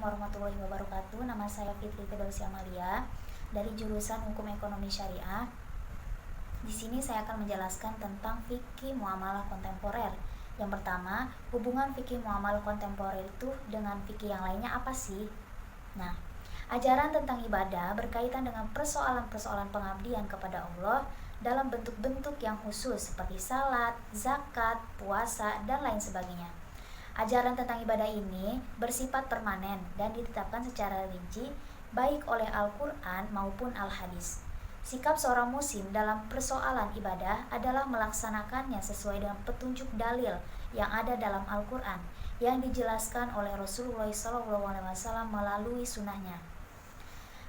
warahmatullahi wabarakatuh. Nama saya Fitri Firdausi Amalia dari jurusan Hukum Ekonomi Syariah. Di sini saya akan menjelaskan tentang fikih muamalah kontemporer. Yang pertama, hubungan fikih muamalah kontemporer itu dengan fikih yang lainnya apa sih? Nah, ajaran tentang ibadah berkaitan dengan persoalan-persoalan pengabdian kepada Allah dalam bentuk-bentuk yang khusus seperti salat, zakat, puasa, dan lain sebagainya. Ajaran tentang ibadah ini bersifat permanen dan ditetapkan secara rinci baik oleh Al-Quran maupun Al-Hadis. Sikap seorang muslim dalam persoalan ibadah adalah melaksanakannya sesuai dengan petunjuk dalil yang ada dalam Al-Quran yang dijelaskan oleh Rasulullah SAW melalui sunnahnya.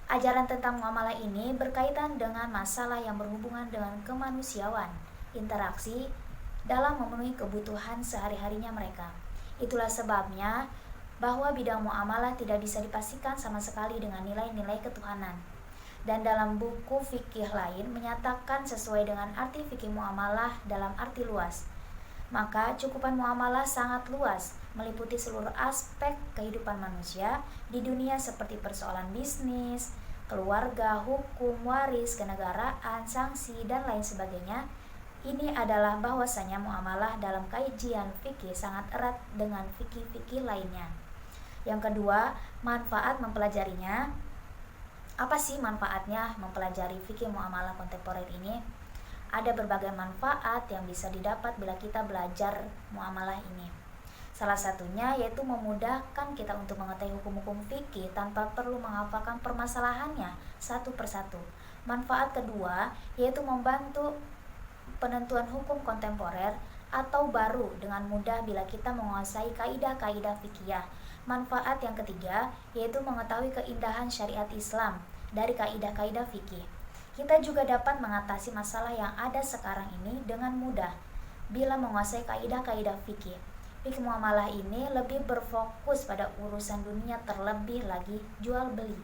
Ajaran tentang muamalah ini berkaitan dengan masalah yang berhubungan dengan kemanusiaan, interaksi dalam memenuhi kebutuhan sehari-harinya mereka. Itulah sebabnya bahwa bidang muamalah tidak bisa dipastikan sama sekali dengan nilai-nilai ketuhanan. Dan dalam buku fikih lain menyatakan sesuai dengan arti fikih muamalah dalam arti luas. Maka cakupan muamalah sangat luas, meliputi seluruh aspek kehidupan manusia di dunia seperti persoalan bisnis, keluarga, hukum, waris, kenegaraan, sanksi, dan lain sebagainya. Ini adalah bahwasanya muamalah dalam kajian fikih sangat erat dengan fikih-fikih lainnya. Yang kedua, manfaat mempelajarinya. Apa sih manfaatnya mempelajari fikih muamalah kontemporer ini? Ada berbagai manfaat yang bisa didapat bila kita belajar muamalah ini. Salah satunya yaitu memudahkan kita untuk mengetahui hukum-hukum fikih tanpa perlu menghafalkan permasalahannya satu persatu. Manfaat kedua yaitu membantu penentuan hukum kontemporer atau baru dengan mudah bila kita menguasai kaidah-kaidah fikih. Manfaat yang ketiga yaitu mengetahui keindahan syariat Islam dari kaidah-kaidah fikih. Kita juga dapat mengatasi masalah yang ada sekarang ini dengan mudah bila menguasai kaidah-kaidah fikih. Fikih muamalah ini lebih berfokus pada urusan dunia, terlebih lagi jual beli.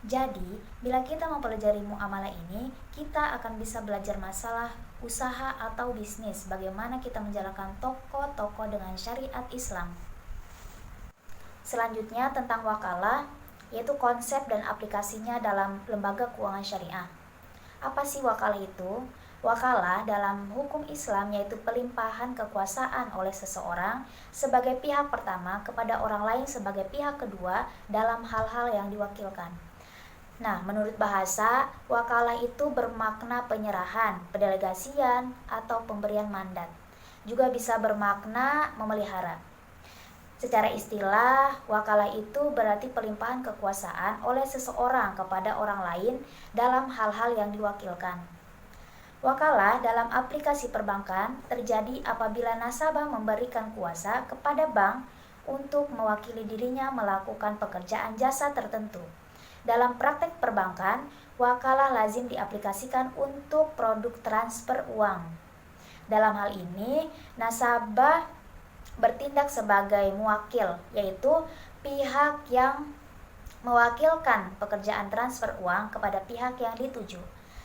Jadi, bila kita mempelajari muamalah ini, kita akan bisa belajar masalah usaha atau bisnis, bagaimana kita menjalankan toko-toko dengan syariat Islam. Selanjutnya tentang wakalah, yaitu konsep dan aplikasinya dalam lembaga keuangan syariah. Apa sih wakalah itu? Wakalah dalam hukum Islam yaitu pelimpahan kekuasaan oleh seseorang sebagai pihak pertama kepada orang lain sebagai pihak kedua dalam hal-hal yang diwakilkan. Nah, menurut bahasa, wakalah itu bermakna penyerahan, pendelegasian, atau pemberian mandat. Juga bisa bermakna memelihara. Secara istilah, wakalah itu berarti pelimpahan kekuasaan oleh seseorang kepada orang lain dalam hal-hal yang diwakilkan. Wakalah dalam aplikasi perbankan terjadi apabila nasabah memberikan kuasa kepada bank untuk mewakili dirinya melakukan pekerjaan jasa tertentu. Dalam praktek perbankan, wakalah lazim diaplikasikan untuk produk transfer uang. Dalam hal ini, nasabah bertindak sebagai muwakil, yaitu pihak yang mewakilkan pekerjaan transfer uang kepada pihak yang dituju.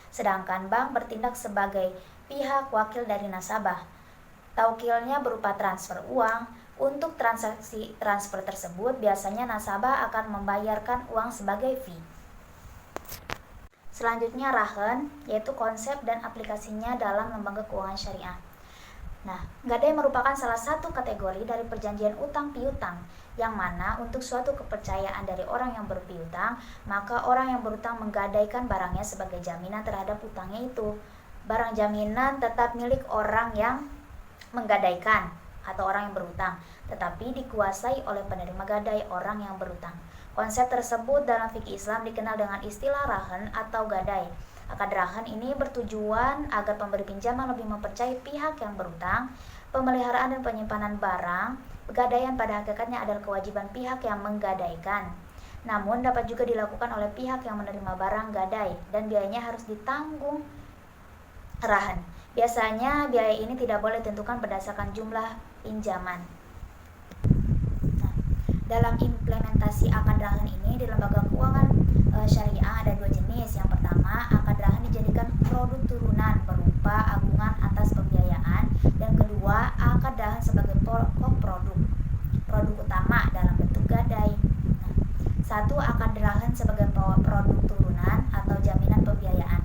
Sedangkan bank bertindak sebagai pihak wakil dari nasabah. Tawkilnya berupa transfer uang. Untuk transaksi transfer tersebut, biasanya nasabah akan membayarkan uang sebagai fee. Selanjutnya rahen, yaitu konsep dan aplikasinya dalam lembaga keuangan syariah. Nah, gadai merupakan salah satu kategori dari perjanjian utang piutang, yang mana untuk suatu kepercayaan dari orang yang berpiutang, maka orang yang berutang menggadaikan barangnya sebagai jaminan terhadap utangnya itu. Barang jaminan tetap milik orang yang menggadaikan atau orang yang berutang, tetapi dikuasai oleh penerima gadai orang yang berutang. Konsep tersebut dalam fikih Islam dikenal dengan istilah rahen atau gadai. Akad rahen ini bertujuan agar pemberi pinjaman lebih mempercayai pihak yang berutang. Pemeliharaan dan penyimpanan barang pegadaian pada hakikatnya adalah kewajiban pihak yang menggadaikan. Namun dapat juga dilakukan oleh pihak yang menerima barang gadai dan biayanya harus ditanggung rahen. Biasanya biaya ini tidak boleh ditentukan berdasarkan jumlah pinjaman. Nah, dalam implementasi akad rahen ini di lembaga keuangan syariah ada dua jenis. Yang pertama, akad rahen dijadikan produk turunan berupa agungan atas pembiayaan, dan kedua, akad rahen sebagai pokok produk utama dalam bentuk gadai. Nah, Satu, akad derahan sebagai produk turunan atau jaminan pembiayaan.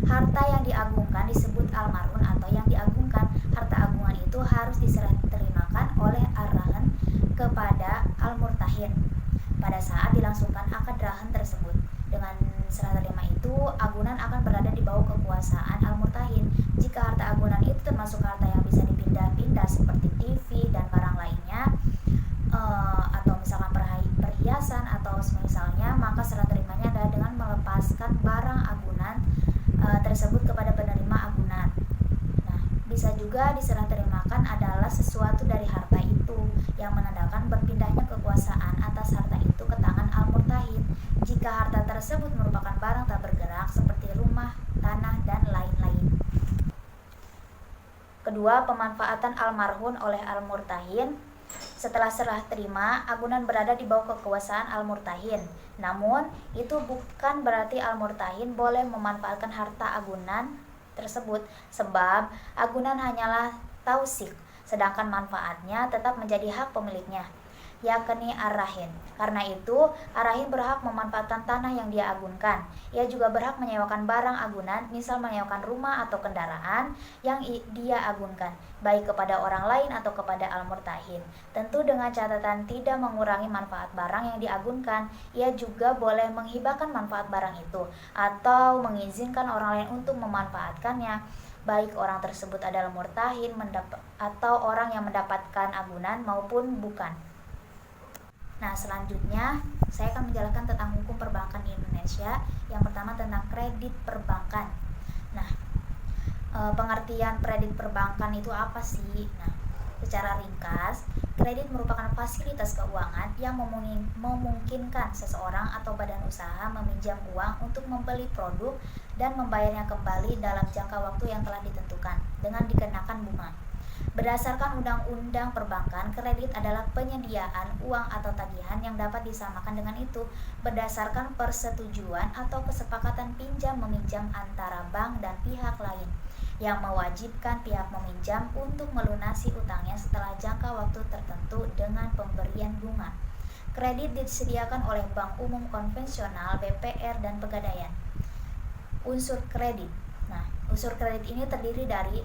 Harta yang diagungkan disebut almarhun atau yang diagungkan. Harta agungan itu harus diserah terimakan oleh ar-rahan kepada al-murtahin pada saat dilangsungkan akad derahan tersebut. Dengan serah terima itu, agunan akan berada di bawah kekuasaan al-murtahin. Jika harta agunan itu termasuk harta yang bisa dipindah-pindah seperti TV dan barang lainnya, atau misalkan perhiasan atau semisalnya, maka serah terimanya adalah dengan melepaskan barang agunan tersebut kepada penerima agunan. Nah, bisa juga diserah terimakan adalah sesuatu dari harta itu yang menandakan berpindahnya kekuasaan atas harta itu ke tangan al-murtahin. Jika harta tersebut merupakan barang tak bergerak seperti rumah, tanah, dan lain-lain. Kedua, pemanfaatan almarhun oleh al-murtahin. Setelah serah terima, agunan berada di bawah kekuasaan al-murtahin. Namun, itu bukan berarti al-murtahin boleh memanfaatkan harta agunan tersebut, sebab agunan hanyalah tausik, sedangkan manfaatnya tetap menjadi hak pemiliknya, yakni ar-rahin. Karena itu, ar-rahin berhak memanfaatkan tanah yang dia agunkan. Ia juga berhak menyewakan barang agunan, misal menyewakan rumah atau kendaraan yang dia agunkan, baik kepada orang lain atau kepada al-murtahin. Tentu dengan catatan tidak mengurangi manfaat barang yang diagunkan. Ia juga boleh menghibahkan manfaat barang itu atau mengizinkan orang lain untuk memanfaatkannya, baik orang tersebut adalah murtahin atau orang yang mendapatkan agunan maupun bukan. Nah, selanjutnya saya akan menjelaskan tentang hukum perbankan di Indonesia. Yang pertama tentang kredit perbankan. Nah, pengertian kredit perbankan itu apa sih? Nah, secara ringkas, kredit merupakan fasilitas keuangan yang memungkinkan seseorang atau badan usaha meminjam uang untuk membeli produk dan membayarnya kembali dalam jangka waktu yang telah ditentukan dengan dikenakan bunga. Berdasarkan Undang-Undang Perbankan, kredit adalah penyediaan uang atau tagihan yang dapat disamakan dengan itu berdasarkan persetujuan atau kesepakatan pinjam-meminjam antara bank dan pihak lain yang mewajibkan pihak meminjam untuk melunasi utangnya setelah jangka waktu tertentu dengan pemberian bunga. Kredit disediakan oleh Bank Umum Konvensional, BPR, dan Pegadaian. Unsur kredit. Nah, unsur kredit ini terdiri dari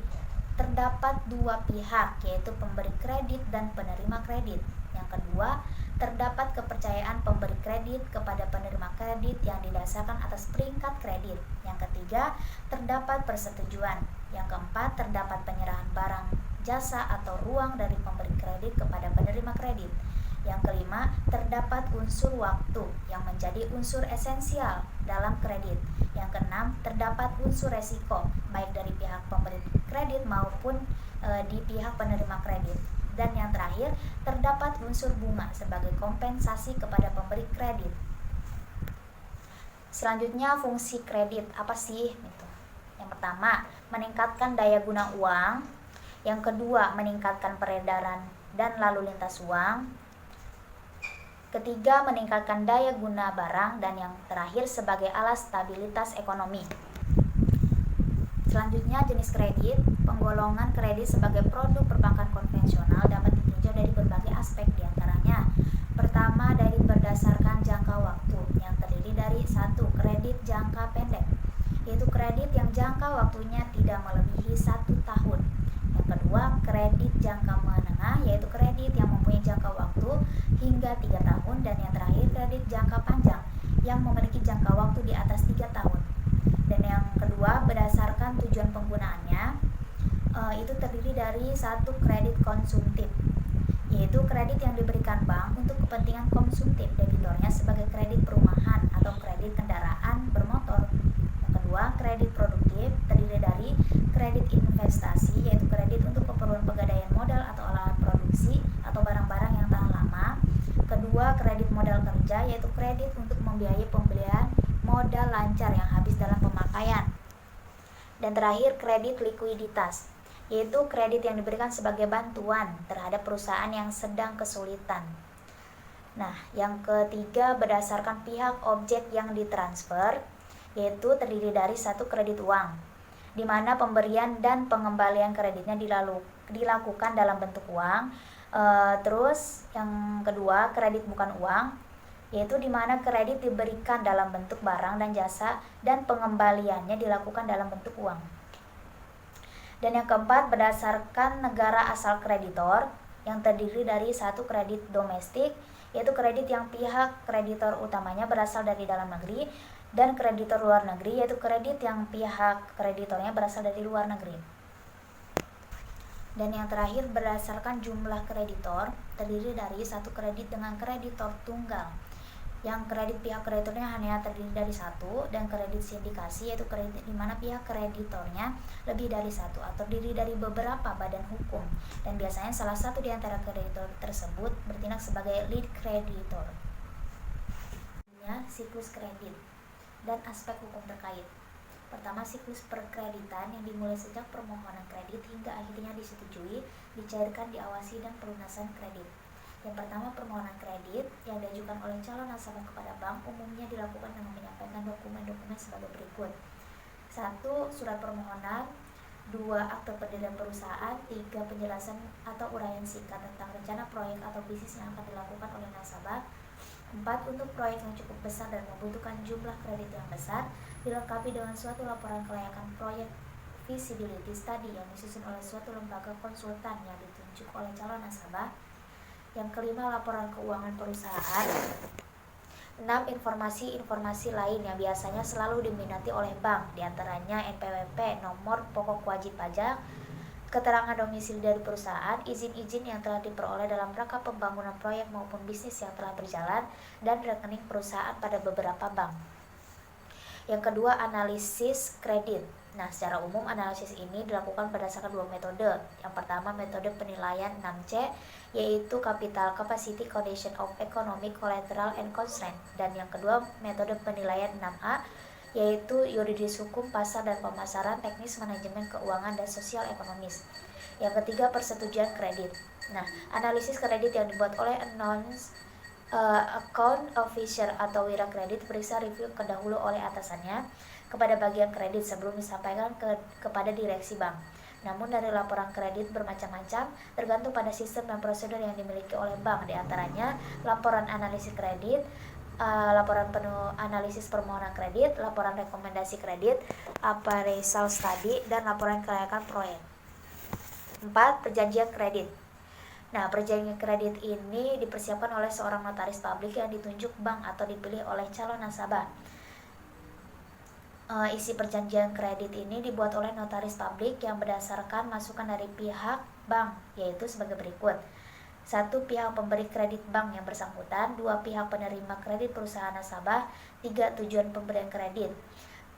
terdapat dua pihak, yaitu pemberi kredit dan penerima kredit. Yang kedua, terdapat kepercayaan pemberi kredit kepada penerima kredit yang didasarkan atas peringkat kredit. Yang ketiga, terdapat persetujuan. Yang keempat, terdapat penyerahan barang, jasa, atau ruang dari pemberi kredit kepada penerima kredit. Yang kelima, terdapat unsur waktu yang menjadi unsur esensial dalam kredit. Yang keenam, terdapat unsur resiko baik dari pihak pemberi kredit maupun di pihak penerima kredit. Dan yang terakhir, terdapat unsur bunga sebagai kompensasi kepada pemberi kredit. Selanjutnya, fungsi kredit apa sih? Yang pertama, meningkatkan daya guna uang. Yang kedua, meningkatkan peredaran dan lalu lintas uang. Ketiga, meningkatkan daya guna barang. Dan yang terakhir, sebagai alat stabilitas ekonomi. Selanjutnya, jenis kredit. Penggolongan kredit sebagai produk perbankan konvensional dapat ditinjau dari berbagai aspek, diantaranya pertama, dari berdasarkan jangka waktu yang terdiri dari satu, kredit jangka pendek, yaitu kredit yang jangka waktunya tidak melebihi 1 tahun. Yang kedua, kredit jangka menengah, yaitu kredit yang mempunyai jangka waktu hingga 3 tahun. Dan yang terakhir, kredit jangka panjang yang memiliki jangka waktu di atas 3 tahun. Dan yang kedua, berdasarkan tujuan penggunaannya, itu terdiri dari satu, kredit konsumtif, yaitu kredit yang diberikan bank untuk kepentingan konsumtif debitornya sebagai kredit perumahan atau kredit kendaraan bermotor. Yang kedua, kredit produktif terdiri dari kredit investasi, yaitu kredit untuk keperluan pegadaian modal atau alat produksi atau barang-barang yang tahan lama. Kedua, kredit modal kerja, yaitu kredit untuk membiayai pembelian modal lancar yang habis dalam pemakaian. Dan terakhir, kredit likuiditas, yaitu kredit yang diberikan sebagai bantuan terhadap perusahaan yang sedang kesulitan. Nah, yang ketiga, berdasarkan pihak objek yang ditransfer, yaitu terdiri dari satu, kredit uang, di mana pemberian dan pengembalian kreditnya dilakukan dalam bentuk uang. Terus yang kedua, kredit bukan uang, yaitu di mana kredit diberikan dalam bentuk barang dan jasa dan pengembaliannya dilakukan dalam bentuk uang. Dan yang keempat, berdasarkan negara asal kreditor yang terdiri dari satu kredit domestik, yaitu kredit yang pihak kreditor utamanya berasal dari dalam negeri, dan kreditor luar negeri, yaitu kredit yang pihak kreditornya berasal dari luar negeri. Dan yang terakhir, berdasarkan jumlah kreditor, terdiri dari satu kredit dengan kreditor tunggal, yang kredit pihak kreditornya hanya terdiri dari satu, dan kredit sindikasi, yaitu kredit di mana pihak kreditornya lebih dari satu atau terdiri dari beberapa badan hukum, dan biasanya salah satu di antara kreditor tersebut bertindak sebagai lead kreditor. Siklus kredit dan aspek hukum terkait. Pertama, siklus perkreditan yang dimulai sejak permohonan kredit hingga akhirnya disetujui, dicairkan, diawasi, dan pelunasan kredit. Yang pertama, permohonan kredit yang diajukan oleh calon nasabah kepada bank umumnya dilakukan dengan menyampaikan dokumen-dokumen sebagai berikut. 1. Surat permohonan. 2. Akte pendirian perusahaan. 3. Penjelasan atau uraian singkat tentang rencana proyek atau bisnis yang akan dilakukan oleh nasabah. 4. Untuk proyek yang cukup besar dan membutuhkan jumlah kredit yang besar, dilengkapi dengan suatu laporan kelayakan proyek feasibility study yang disusun oleh suatu lembaga konsultan yang ditunjuk oleh calon nasabah. Yang kelima, laporan keuangan perusahaan. 6. Informasi-informasi lain yang biasanya selalu diminati oleh bank, diantaranya NPWP, nomor pokok wajib pajak, keterangan domisili dari perusahaan, izin-izin yang telah diperoleh dalam rangka pembangunan proyek maupun bisnis yang telah berjalan, dan rekening perusahaan pada beberapa bank. Yang kedua, analisis kredit. Nah, secara umum analisis ini dilakukan berdasarkan dua metode. Yang pertama, metode penilaian 6C, yaitu Capital Capacity, Condition of Economic, Collateral, and Constraint. Dan yang kedua, metode penilaian 6A, yaitu yuridis hukum, pasar dan pemasaran, teknis manajemen keuangan, dan sosial ekonomis. Yang ketiga, persetujuan kredit. Nah, analisis kredit yang dibuat oleh account officer atau wira kredit periksa review kedahulu oleh atasannya kepada bagian kredit sebelum disampaikan kepada direksi bank. Namun dari laporan kredit bermacam-macam tergantung pada sistem dan prosedur yang dimiliki oleh bank, diantaranya laporan analisis kredit, laporan penuh analisis permohonan kredit, laporan rekomendasi kredit, appraisal study, dan laporan kelayakan proyek. 4. Perjanjian kredit. Nah, perjanjian kredit ini dipersiapkan oleh seorang notaris publik yang ditunjuk bank atau dipilih oleh calon nasabah. Isi perjanjian kredit ini dibuat oleh notaris publik yang berdasarkan masukan dari pihak bank, yaitu sebagai berikut. 1. Pihak pemberi kredit bank yang bersangkutan. 2. Pihak penerima kredit perusahaan nasabah. 3. Tujuan pemberian kredit.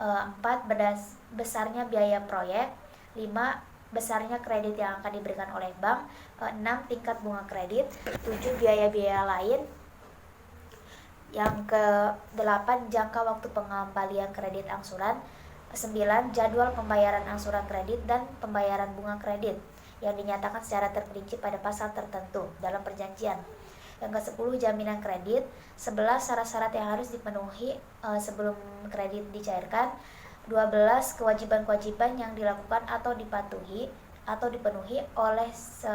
4. Besarnya biaya proyek. 5. Besarnya kredit yang akan diberikan oleh bank. 6. Tingkat bunga kredit. 7. Biaya-biaya lain. Yang ke-8. Jangka waktu pengembalian kredit angsuran. 9. Jadwal pembayaran angsuran kredit dan pembayaran bunga kredit yang dinyatakan secara terperinci pada pasal tertentu dalam perjanjian. Yang ke-10, jaminan kredit. 11, syarat-syarat yang harus dipenuhi sebelum kredit dicairkan. 12, kewajiban-kewajiban yang dilakukan atau dipenuhi oleh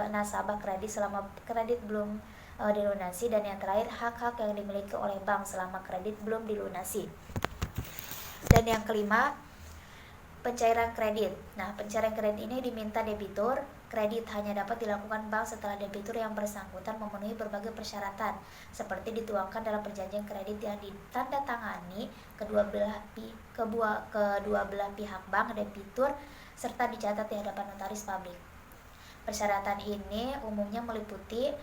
nasabah kredit selama kredit belum dilunasi. Dan yang terakhir, hak-hak yang dimiliki oleh bank selama kredit belum dilunasi. Dan yang kelima, pencairan kredit. Nah, pencairan kredit ini diminta debitur. Kredit hanya dapat dilakukan bank setelah debitur yang bersangkutan memenuhi berbagai persyaratan seperti dituangkan dalam perjanjian kredit yang ditandatangani kedua belah pihak bank, debitur, serta dicatat di hadapan notaris publik. Persyaratan ini umumnya meliputi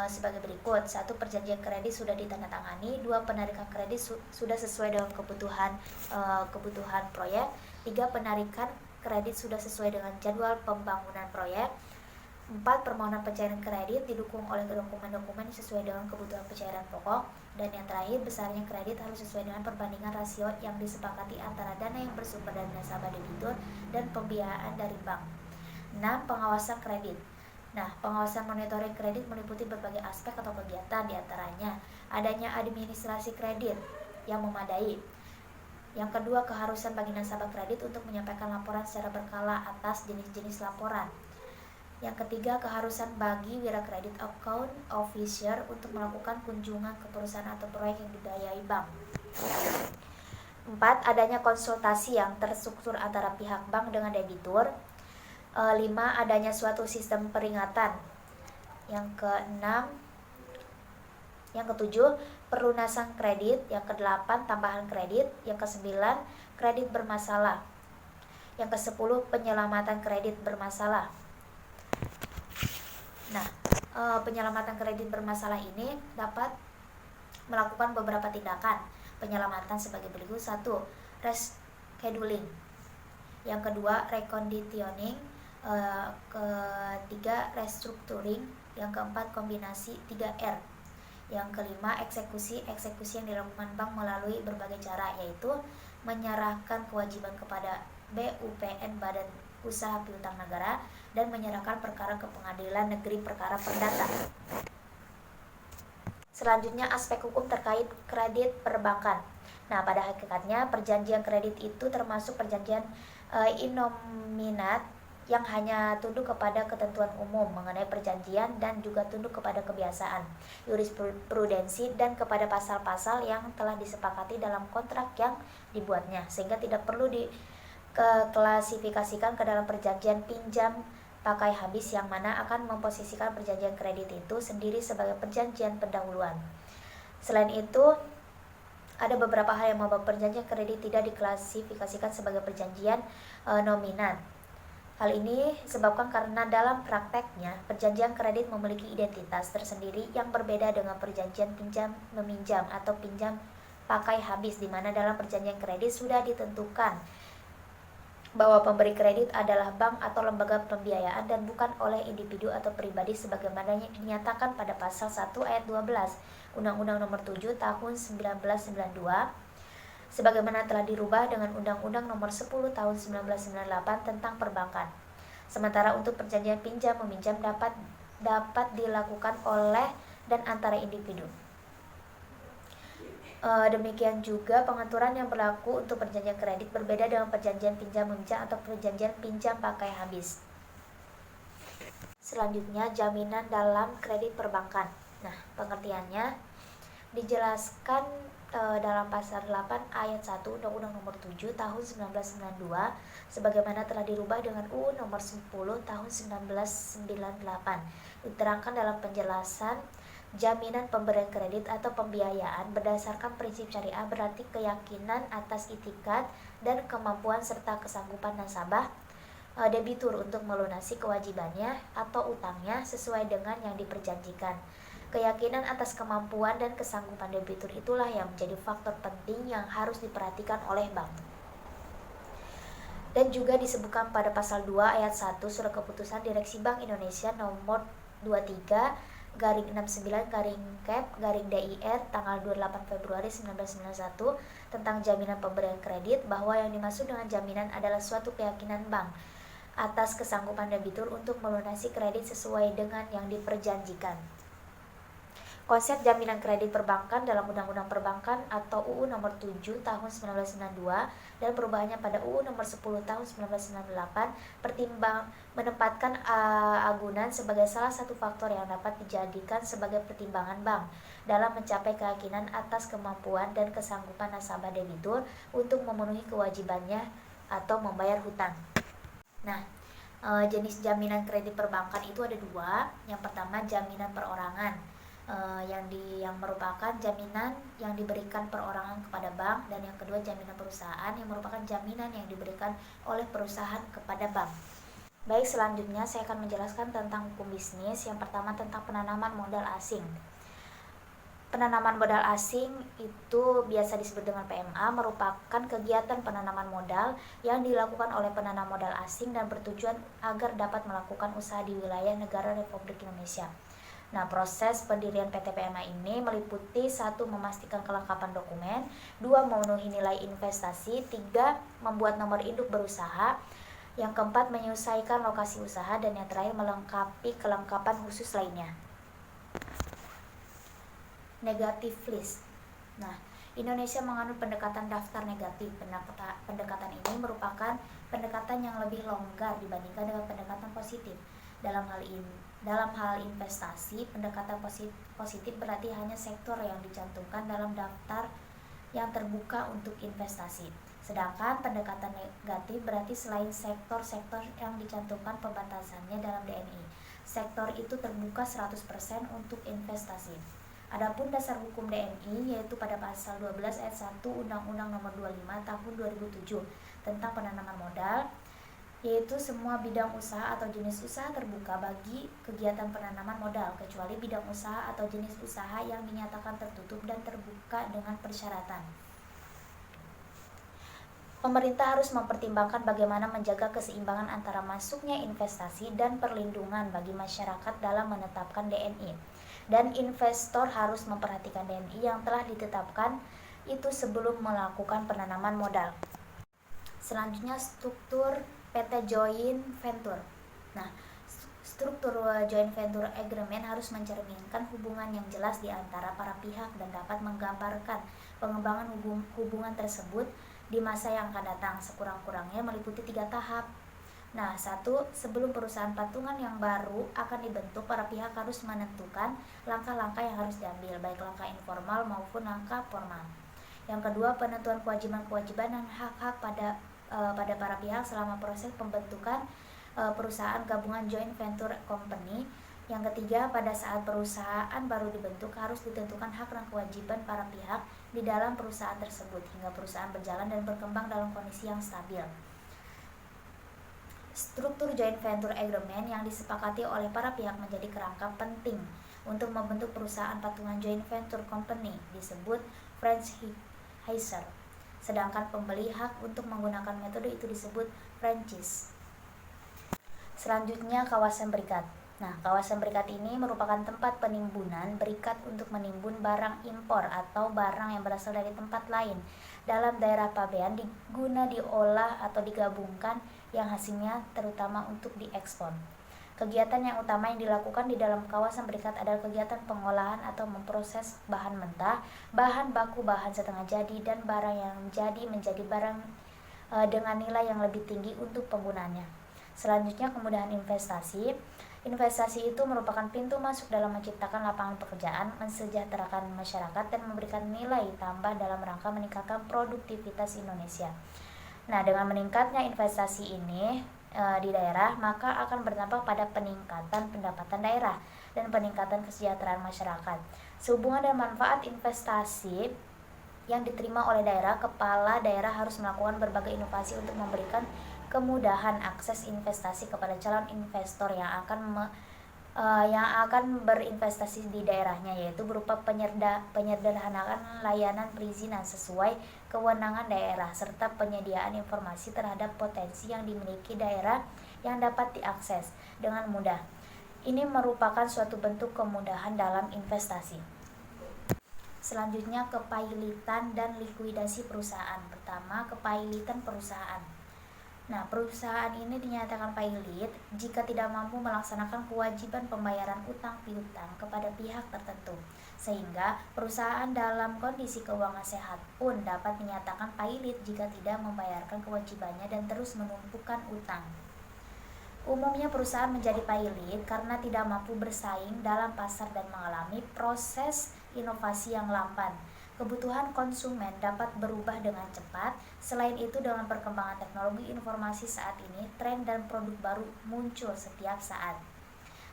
sebagai berikut. 1. Perjanjian kredit sudah ditandatangani. 2. Penarikan kredit sudah sesuai dengan kebutuhan proyek. 3. Penarikan kredit sudah sesuai dengan jadwal pembangunan proyek. 4. Permohonan pencairan kredit didukung oleh dokumen-dokumen sesuai dengan kebutuhan pencairan pokok. Dan yang terakhir, besarnya kredit harus sesuai dengan perbandingan rasio yang disepakati antara dana yang bersumber dari nasabah debitur dan pembiayaan dari bank. 6. Pengawasan kredit. Nah, pengawasan monitoring kredit meliputi berbagai aspek atau kegiatan, diantaranya adanya administrasi kredit yang memadai. Yang kedua, keharusan bagi nasabah kredit untuk menyampaikan laporan secara berkala atas jenis-jenis laporan. Yang ketiga, keharusan bagi wira kredit account officer untuk melakukan kunjungan ke perusahaan atau proyek yang dibiayai bank. 4. Adanya konsultasi yang terstruktur antara pihak bank dengan debitur. 5. Adanya suatu sistem peringatan. Yang keenam, yang ketujuh, pelunasan kredit. Yang kedelapan, tambahan kredit. Yang kesembilan, kredit bermasalah. Yang kesepuluh, penyelamatan kredit bermasalah. Nah, penyelamatan kredit bermasalah ini dapat melakukan beberapa tindakan penyelamatan sebagai berikut. 1. Rescheduling. Yang kedua, reconditioning. Ketiga, restructuring. Yang keempat, kombinasi 3R. Yang kelima, eksekusi yang dilakukan bank melalui berbagai cara, yaitu menyerahkan kewajiban kepada BUPN, Badan Usaha Piutang Negara, dan menyerahkan perkara ke Pengadilan Negeri Perkara Perdata. Selanjutnya, aspek hukum terkait kredit perbankan. Nah, pada hakikatnya perjanjian kredit itu termasuk perjanjian innominat yang hanya tunduk kepada ketentuan umum mengenai perjanjian dan juga tunduk kepada kebiasaan, jurisprudensi, dan kepada pasal-pasal yang telah disepakati dalam kontrak yang dibuatnya, sehingga tidak perlu diklasifikasikan ke dalam perjanjian pinjam pakai habis yang mana akan memposisikan perjanjian kredit itu sendiri sebagai perjanjian pendahuluan. Selain itu, ada beberapa hal yang membuat perjanjian kredit tidak diklasifikasikan sebagai perjanjian nominat. Hal ini disebabkan karena dalam prakteknya perjanjian kredit memiliki identitas tersendiri yang berbeda dengan perjanjian pinjam meminjam atau pinjam pakai habis, di mana dalam perjanjian kredit sudah ditentukan bahwa pemberi kredit adalah bank atau lembaga pembiayaan dan bukan oleh individu atau pribadi sebagaimana dinyatakan pada pasal 1 ayat 12 Undang-Undang Nomor 7 Tahun 1992 sebagaimana telah dirubah dengan Undang-Undang Nomor 10 Tahun 1998 tentang perbankan. Sementara untuk perjanjian pinjam meminjam dapat dilakukan oleh dan antara individu. Demikian juga pengaturan yang berlaku untuk perjanjian kredit berbeda dengan perjanjian pinjam meminjam atau perjanjian pinjam pakai habis. Selanjutnya, jaminan dalam kredit perbankan. Nah, pengertiannya dijelaskan dalam pasal 8 ayat 1 Undang-Undang Nomor 7 Tahun 1992 sebagaimana telah dirubah dengan UU Nomor 10 Tahun 1998. Diterangkan dalam penjelasan, jaminan pemberian kredit atau pembiayaan berdasarkan prinsip syariah berarti keyakinan atas itikad dan kemampuan serta kesanggupan nasabah debitur untuk melunasi kewajibannya atau utangnya sesuai dengan yang diperjanjikan. Keyakinan atas kemampuan dan kesanggupan debitur itulah yang menjadi faktor penting yang harus diperhatikan oleh bank. Dan juga disebutkan pada pasal 2 ayat 1 Surat Keputusan Direksi Bank Indonesia nomor 23/69/DIR tanggal 28 Februari 1991 tentang jaminan pemberian kredit, bahwa yang dimaksud dengan jaminan adalah suatu keyakinan bank atas kesanggupan debitur untuk melunasi kredit sesuai dengan yang diperjanjikan. Konsep jaminan kredit perbankan dalam Undang-Undang Perbankan atau UU Nomor 7 Tahun 1992 dan perubahannya pada UU Nomor 10 Tahun 1998 menempatkan agunan sebagai salah satu faktor yang dapat dijadikan sebagai pertimbangan bank dalam mencapai keyakinan atas kemampuan dan kesanggupan nasabah debitur untuk memenuhi kewajibannya atau membayar hutang. Nah, jenis jaminan kredit perbankan itu ada dua. Yang pertama, jaminan perorangan. Yang merupakan jaminan yang diberikan perorangan kepada bank, dan yang kedua jaminan perusahaan yang merupakan jaminan yang diberikan oleh perusahaan kepada bank. Baik, selanjutnya saya akan menjelaskan tentang hukum bisnis. Yang pertama tentang penanaman modal asing. Penanaman modal asing itu biasa disebut dengan PMA, merupakan kegiatan penanaman modal yang dilakukan oleh penanam modal asing dan bertujuan agar dapat melakukan usaha di wilayah negara Republik Indonesia. Nah, proses pendirian PT PMA ini meliputi 1. Memastikan kelengkapan dokumen, 2. Memenuhi nilai investasi, 3. Membuat nomor induk berusaha, yang keempat menyelesaikan lokasi usaha, dan yang terakhir melengkapi kelengkapan khusus lainnya. Negatif list. Nah, Indonesia menganut pendekatan daftar negatif. Pendekatan ini merupakan pendekatan yang lebih longgar dibandingkan dengan pendekatan positif. Dalam hal investasi, pendekatan positif berarti hanya sektor yang dicantumkan dalam daftar yang terbuka untuk investasi. Sedangkan pendekatan negatif berarti selain sektor-sektor yang dicantumkan pembatasannya dalam DNI, sektor itu terbuka 100% untuk investasi. Adapun dasar hukum DNI yaitu pada pasal 12 ayat 1 Undang-Undang Nomor 25 Tahun 2007 tentang penanaman modal, yaitu semua bidang usaha atau jenis usaha terbuka bagi kegiatan penanaman modal kecuali bidang usaha atau jenis usaha yang dinyatakan tertutup dan terbuka dengan persyaratan. Pemerintah harus mempertimbangkan bagaimana menjaga keseimbangan antara masuknya investasi dan perlindungan bagi masyarakat dalam menetapkan DNI. Dan investor harus memperhatikan DNI yang telah ditetapkan itu sebelum melakukan penanaman modal. Selanjutnya, struktur PT Joint Venture. Nah, struktur Joint Venture Agreement harus mencerminkan hubungan yang jelas di antara para pihak dan dapat menggambarkan pengembangan hubungan tersebut di masa yang akan datang, sekurang-kurangnya meliputi 3 tahap. Nah, 1. Sebelum perusahaan patungan yang baru akan dibentuk, para pihak harus menentukan langkah-langkah yang harus diambil, baik langkah informal maupun langkah formal. Yang kedua, penentuan kewajiban-kewajiban dan hak-hak pada para pihak selama proses pembentukan perusahaan gabungan joint venture company. Yang ketiga, pada saat perusahaan baru dibentuk harus ditentukan hak dan kewajiban para pihak di dalam perusahaan tersebut hingga perusahaan berjalan dan berkembang dalam kondisi yang stabil. Struktur joint venture agreement yang disepakati oleh para pihak menjadi kerangka penting untuk membentuk perusahaan patungan joint venture company disebut franchise. Sedangkan pembeli hak untuk menggunakan metode itu disebut franchise. Selanjutnya, kawasan berikat. Nah, kawasan berikat ini merupakan tempat penimbunan berikat untuk menimbun barang impor atau barang yang berasal dari tempat lain dalam daerah pabean guna diolah atau digabungkan yang hasilnya terutama untuk diekspor. Kegiatan yang utama yang dilakukan di dalam kawasan berikat adalah kegiatan pengolahan atau memproses bahan mentah, bahan baku, bahan setengah jadi, dan barang yang jadi menjadi barang dengan nilai yang lebih tinggi untuk penggunaannya. Selanjutnya, kemudahan investasi. Investasi itu merupakan pintu masuk dalam menciptakan lapangan pekerjaan, mensejahterakan masyarakat, dan memberikan nilai tambah dalam rangka meningkatkan produktivitas Indonesia. Nah, dengan meningkatnya investasi ini di daerah, maka akan berdampak pada peningkatan pendapatan daerah dan peningkatan kesejahteraan masyarakat. Sehubungan dengan manfaat investasi yang diterima oleh daerah, kepala daerah harus melakukan berbagai inovasi untuk memberikan kemudahan akses investasi kepada calon investor yang akan berinvestasi di daerahnya, yaitu berupa penyederhanaan layanan perizinan sesuai kewenangan daerah serta penyediaan informasi terhadap potensi yang dimiliki daerah yang dapat diakses dengan mudah. Ini merupakan suatu bentuk kemudahan dalam investasi. Selanjutnya, kepailitan dan likuidasi perusahaan. Pertama, kepailitan perusahaan. Nah, perusahaan ini dinyatakan pailit jika tidak mampu melaksanakan kewajiban pembayaran utang piutang kepada pihak tertentu, sehingga perusahaan dalam kondisi keuangan sehat pun dapat dinyatakan pailit jika tidak membayarkan kewajibannya dan terus menumpukan utang. Umumnya perusahaan menjadi pailit karena tidak mampu bersaing dalam pasar dan mengalami proses inovasi yang lamban. Kebutuhan konsumen dapat berubah dengan cepat. Selain itu, dengan perkembangan teknologi informasi saat ini, tren dan produk baru muncul setiap saat.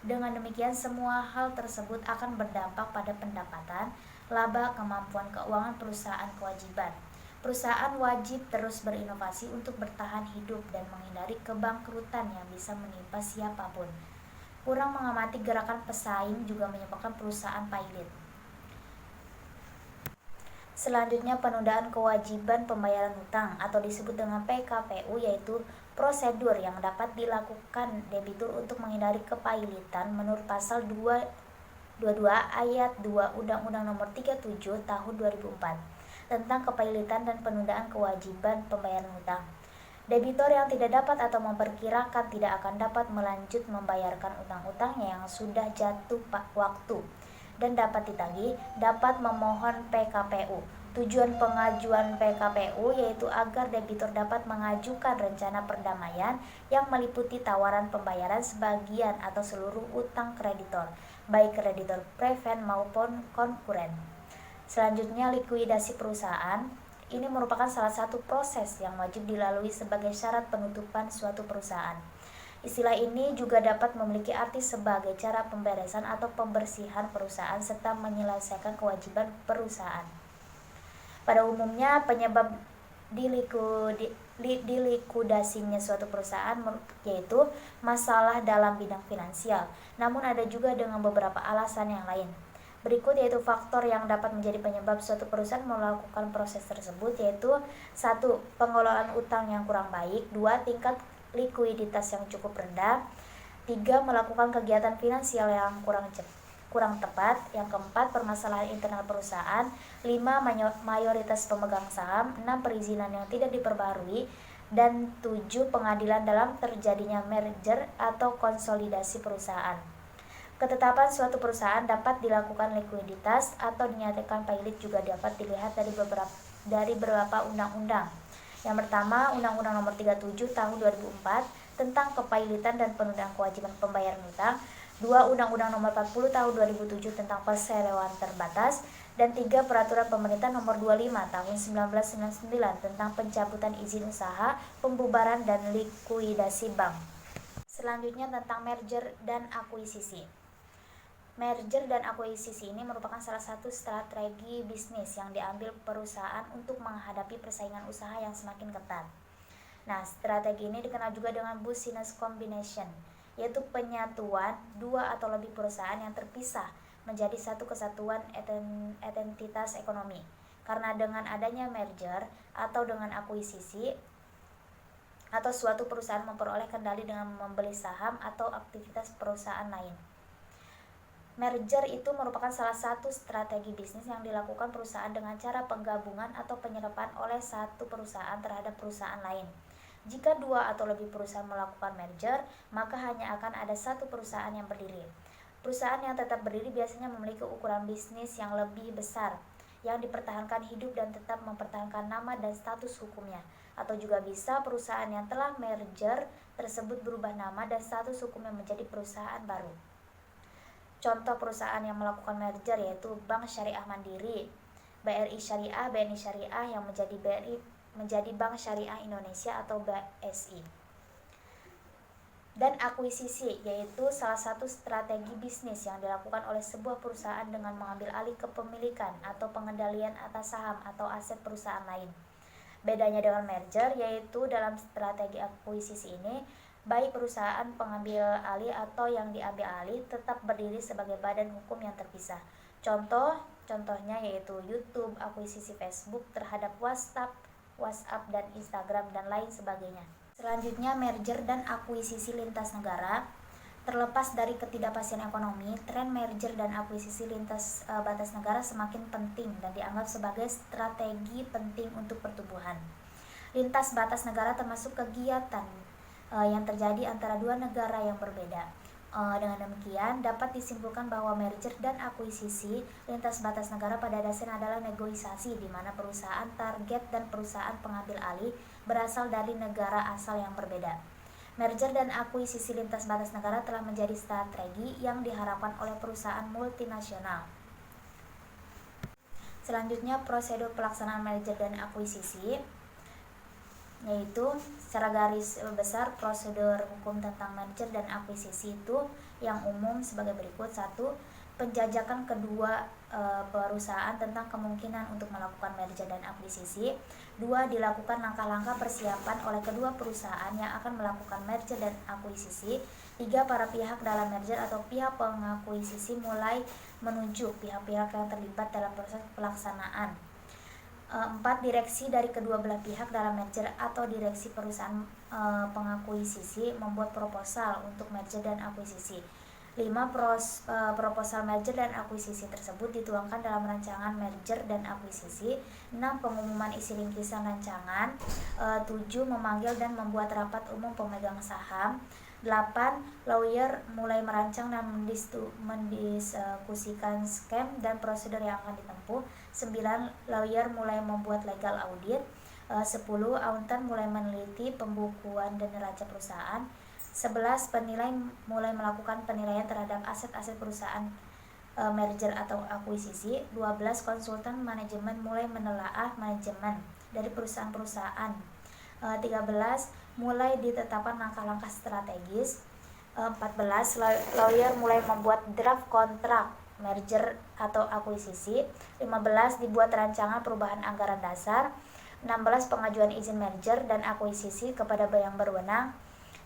Dengan demikian, semua hal tersebut akan berdampak pada pendapatan, laba, kemampuan keuangan perusahaan, kewajiban. Perusahaan wajib terus berinovasi untuk bertahan hidup dan menghindari kebangkrutan yang bisa menimpa siapapun. Kurang mengamati gerakan pesaing juga menyebabkan perusahaan pailit. Selanjutnya, penundaan kewajiban pembayaran hutang atau disebut dengan PKPU, yaitu prosedur yang dapat dilakukan debitur untuk menghindari kepailitan menurut pasal 22 ayat 2 Undang-Undang Nomor 37 Tahun 2004 tentang kepailitan dan penundaan kewajiban pembayaran hutang. Debitor yang tidak dapat atau memperkirakan tidak akan dapat melanjut membayarkan utang-utangnya yang sudah jatuh waktu dan dapat ditagih, dapat memohon PKPU Tujuan pengajuan PKPU yaitu agar debitur dapat mengajukan rencana perdamaian yang meliputi tawaran pembayaran sebagian atau seluruh utang kreditor, baik kreditor prevent maupun konkuren. Selanjutnya, likuidasi perusahaan. Ini merupakan salah satu proses yang wajib dilalui sebagai syarat penutupan suatu perusahaan. Istilah ini juga dapat memiliki arti sebagai cara pemberesan atau pembersihan perusahaan serta menyelesaikan kewajiban perusahaan. Pada umumnya, penyebab dilikuidasinya suatu perusahaan yaitu masalah dalam bidang finansial. Namun ada juga dengan beberapa alasan yang lain. Berikut yaitu faktor yang dapat menjadi penyebab suatu perusahaan melakukan proses tersebut, yaitu 1. Pengelolaan utang yang kurang baik, 2. Tingkat likuiditas yang cukup rendah, 3. Melakukan kegiatan finansial yang kurang tepat, yang keempat permasalahan internal perusahaan, 5. Mayoritas pemegang saham, 6. Perizinan yang tidak diperbarui, dan 7. Pengadilan dalam terjadinya merger atau konsolidasi perusahaan. Ketetapan suatu perusahaan dapat dilakukan likuiditas atau dinyatakan pailit juga dapat dilihat dari beberapa undang-undang. Yang pertama, Undang-Undang Nomor 37 Tahun 2004 tentang kepailitan dan penundaan kewajiban pembayaran utang. 2. Undang-Undang Nomor 40 Tahun 2007 tentang perseroan terbatas. Dan 3. Peraturan Pemerintah Nomor 25 Tahun 1999 tentang pencabutan izin usaha, pembubaran dan likuidasi bank. Selanjutnya tentang merger dan akuisisi. Merger dan akuisisi ini merupakan salah satu strategi bisnis yang diambil perusahaan untuk menghadapi persaingan usaha yang semakin ketat. Nah, strategi ini dikenal juga dengan business combination, yaitu penyatuan dua atau lebih perusahaan yang terpisah menjadi satu kesatuan entitas ekonomi. Karena dengan adanya merger atau dengan akuisisi, atau suatu perusahaan memperoleh kendali dengan membeli saham atau aktivitas perusahaan lain. Merger itu merupakan salah satu strategi bisnis yang dilakukan perusahaan dengan cara penggabungan atau penyerapan oleh satu perusahaan terhadap perusahaan lain. Jika dua atau lebih perusahaan melakukan merger, maka hanya akan ada satu perusahaan yang berdiri. Perusahaan yang tetap berdiri biasanya memiliki ukuran bisnis yang lebih besar, yang dipertahankan hidup dan tetap mempertahankan nama dan status hukumnya. Atau juga bisa perusahaan yang telah merger tersebut berubah nama dan status hukumnya menjadi perusahaan baru. Contoh perusahaan yang melakukan merger yaitu Bank Syariah Mandiri, BRI Syariah, BNI Syariah yang menjadi BRI menjadi Bank Syariah Indonesia atau BSI. Dan akuisisi yaitu salah satu strategi bisnis yang dilakukan oleh sebuah perusahaan dengan mengambil alih kepemilikan atau pengendalian atas saham atau aset perusahaan lain. Bedanya dengan merger yaitu dalam strategi akuisisi ini, baik perusahaan pengambil alih atau yang diambil alih tetap berdiri sebagai badan hukum yang terpisah. Contohnya yaitu YouTube, akuisisi Facebook terhadap WhatsApp dan Instagram dan lain sebagainya. Selanjutnya, merger dan akuisisi lintas negara. Terlepas dari ketidakpastian ekonomi, tren merger dan akuisisi lintas batas negara semakin penting dan dianggap sebagai strategi penting untuk pertumbuhan. Lintas batas negara termasuk kegiatan yang terjadi antara dua negara yang berbeda. Dengan demikian, dapat disimpulkan bahwa merger dan akuisisi lintas batas negara pada dasarnya adalah negosiasi di mana perusahaan target dan perusahaan pengambil alih berasal dari negara asal yang berbeda. Merger dan akuisisi lintas batas negara telah menjadi strategi yang diharapkan oleh perusahaan multinasional. Selanjutnya, prosedur pelaksanaan merger dan akuisisi, yaitu secara garis besar prosedur hukum tentang merger dan akuisisi itu yang umum sebagai berikut. 1. Penjajakan kedua perusahaan tentang kemungkinan untuk melakukan merger dan akuisisi. 2. Dilakukan langkah-langkah persiapan oleh kedua perusahaan yang akan melakukan merger dan akuisisi. 3. Para pihak dalam merger atau pihak pengakuisisi mulai menunjuk pihak-pihak yang terlibat dalam proses pelaksanaan. 4. Direksi dari kedua belah pihak dalam merger atau direksi perusahaan pengakuisisi membuat proposal untuk merger dan akuisisi. 5. Proposal merger dan akuisisi tersebut dituangkan dalam rancangan merger dan akuisisi. 6. Pengumuman isi ringkisan rancangan. 7. Memanggil dan membuat rapat umum pemegang saham. 8. Lawyer mulai merancang dan mendiskusikan skema dan prosedur yang akan ditempuh. 9. Lawyer mulai membuat legal audit. 10. Akuntan mulai meneliti pembukuan dan neraca perusahaan. 11. Penilai mulai melakukan penilaian terhadap aset-aset perusahaan merger atau akuisisi. 12. Konsultan manajemen mulai menelaah manajemen dari perusahaan-perusahaan. 13. Mulai ditetapkan langkah-langkah strategis. 14. Lawyer mulai membuat draft kontrak merger atau akuisisi. 15. Dibuat rancangan perubahan anggaran dasar. 16. Pengajuan izin merger dan akuisisi kepada yang berwenang.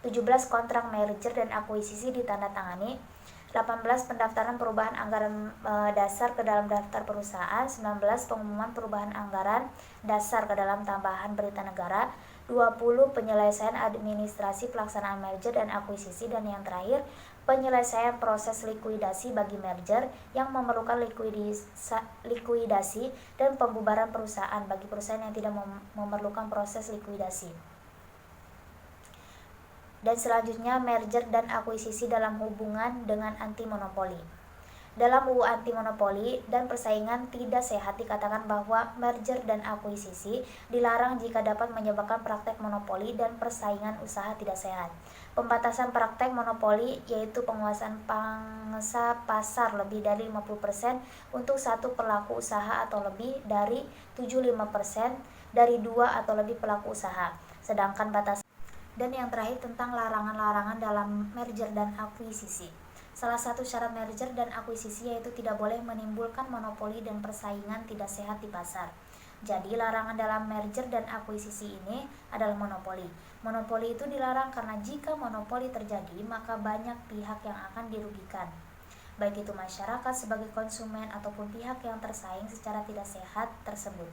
17. Kontrak merger dan akuisisi ditandatangani. 18. Pendaftaran perubahan anggaran dasar ke dalam daftar perusahaan. 19. Pengumuman perubahan anggaran dasar ke dalam tambahan berita negara. 20. Penyelesaian administrasi pelaksanaan merger dan akuisisi. Dan yang terakhir, penyelesaian proses likuidasi bagi merger yang memerlukan likuidasi dan pembubaran perusahaan bagi perusahaan yang tidak memerlukan proses likuidasi. Dan selanjutnya, merger dan akuisisi dalam hubungan dengan anti monopoli. Dalam UU Anti Monopoli dan Persaingan Tidak Sehat dikatakan bahwa merger dan akuisisi dilarang jika dapat menyebabkan praktek monopoli dan persaingan usaha tidak sehat. Pembatasan praktek monopoli yaitu penguasaan pangsa pasar lebih dari 50% untuk satu pelaku usaha atau lebih dari 75% dari dua atau lebih pelaku usaha. Sedangkan batasan dan yang terakhir tentang larangan-larangan dalam merger dan akuisisi. Salah satu syarat merger dan akuisisi yaitu tidak boleh menimbulkan monopoli dan persaingan tidak sehat di pasar. Jadi larangan dalam merger dan akuisisi ini adalah monopoli. Monopoli itu dilarang karena jika monopoli terjadi maka banyak pihak yang akan dirugikan. Baik itu masyarakat sebagai konsumen ataupun pihak yang tersaing secara tidak sehat tersebut.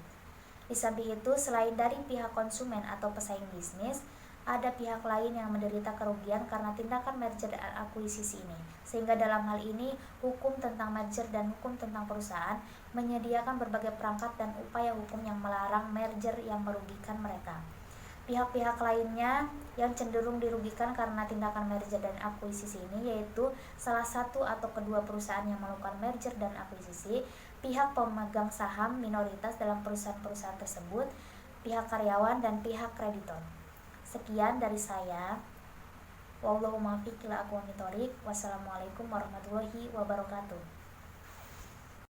Di samping itu, selain dari pihak konsumen atau pesaing bisnis, ada pihak lain yang menderita kerugian karena tindakan merger dan akuisisi ini. Sehingga dalam hal ini, hukum tentang merger dan hukum tentang perusahaan menyediakan berbagai perangkat dan upaya hukum yang melarang merger yang merugikan mereka. Pihak-pihak lainnya yang cenderung dirugikan karena tindakan merger dan akuisisi ini yaitu salah satu atau kedua perusahaan yang melakukan merger dan akuisisi, pihak pemegang saham minoritas dalam perusahaan-perusahaan tersebut, pihak karyawan, dan pihak kreditor. Sekian dari saya. Wallahu muwaffiq ila aqwamit thoriq. Wassalamualaikum warahmatullahi wabarakatuh.